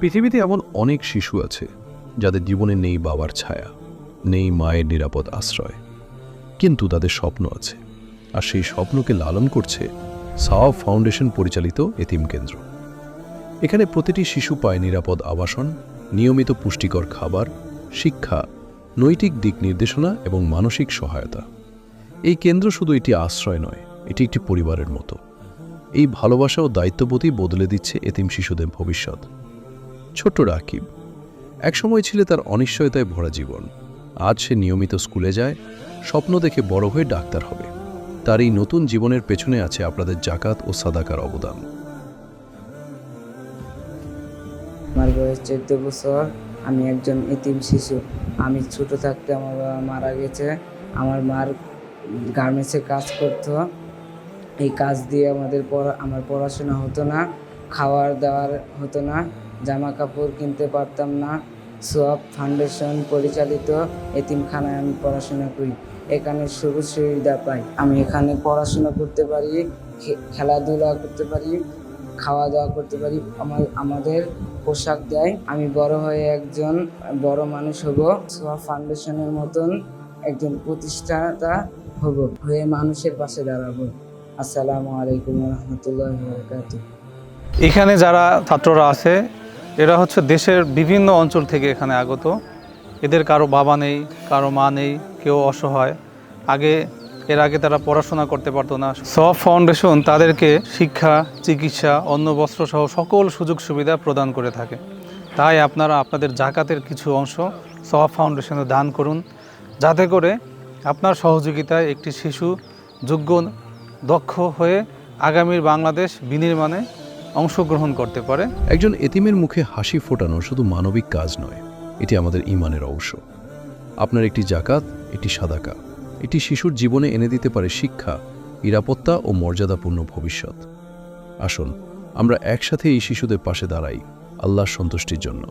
পৃথিবীতে এমন অনেক শিশু আছে যাদের জীবনে নেই বাবার ছায়া, নেই মায়ের নিরাপদ আশ্রয়, কিন্তু তাদের স্বপ্ন আছে, আর সেই স্বপ্নকে লালন করছে সাওয়াব ফাউন্ডেশন পরিচালিত এতিম কেন্দ্র। এখানে প্রতিটি শিশু পায় নিরাপদ আবাসন, নিয়মিত পুষ্টিকর খাবার, শিক্ষা, নৈতিক দিক নির্দেশনা এবং মানসিক সহায়তা। এই কেন্দ্র শুধু এটি আশ্রয় নয়, এটি একটি পরিবারের মতো। এই ভালোবাসা ও দায়িত্ববোধই বদলে দিচ্ছে এতিম শিশুদের ভবিষ্যৎ। ছোট্ট রাকিব একসময় ছিল তার অনিশ্চয়তায় ভরা জীবন। আজ সে নিয়মিত স্কুলে যায়, স্বপ্ন দেখে বড় হয়ে ডাক্তার হবে। তার এই নতুন জীবনের পেছনে আছে আপনাদের জাকাত ও সাদাকার অবদান। আমার বয়স 14 বছর। আমি একজন এতিম শিশু। আমি ছোট থাকতে আমার বাবা মারা গেছে। আমার মার গার্মেন্টসে কাজ করতো। এই কাজ দিয়ে আমার পড়াশোনা হতো না, খাওয়ার দাওয়ার হতো না, জামা কাপড় কিনতে পারতাম না। সোয়াব ফাউন্ডেশন পরিচালিত এতিমখানায় আমি পড়াশোনা করি। এখানে সুযোগ সুবিধা পাই। আমি এখানে পড়াশোনা করতে পারি, খেলাধুলা করতে পারি, খাওয়া দাওয়া করতে পারি। আমাদের পোশাক দেয়। আমি বড় হয়ে একজন বড় মানুষ হব। সোয়াব ফাউন্ডেশনের মতন একজন প্রতিষ্ঠাতা হয়ে মানুষের পাশে দাঁড়াবো। আসসালামু আলাইকুম রহমতুল্লাহি ওয়া বারাকাতুহু। এখানে যারা ছাত্ররা আছে এরা হচ্ছে দেশের বিভিন্ন অঞ্চল থেকে এখানে আগত। এদের কারো বাবা নেই, কারো মা নেই, কেউ অসহায়। এর আগে তারা পড়াশোনা করতে পারতো না। সাওয়াব ফাউন্ডেশন তাদেরকে শিক্ষা, চিকিৎসা, অন্ন, বস্ত্র সহ সকল সুযোগ সুবিধা প্রদান করে থাকে। তাই আপনারা আপনাদের জাকাতের কিছু অংশ সাওয়াব ফাউন্ডেশনে দান করুন, যাতে করে আপনার সহযোগিতায় একটি শিশু যোগ্য, দক্ষ হয়ে আগামীর বাংলাদেশ বিনির্মাণে অংশগ্রহণ করতে পারে। একজন এতিমের মুখে হাসি ফোটানো শুধু মানবিক কাজ নয়, এটি আমাদের ঈমানের অংশ। আপনার একটি জাকাত, একটি সাদাকা, এটি শিশুর জীবনে এনে দিতে পারে শিক্ষা, নিরাপত্তা ও মর্যাদাপূর্ণ ভবিষ্যৎ। আসুন আমরা একসাথে এই শিশুদের পাশে দাঁড়াই আল্লাহর সন্তুষ্টির জন্য।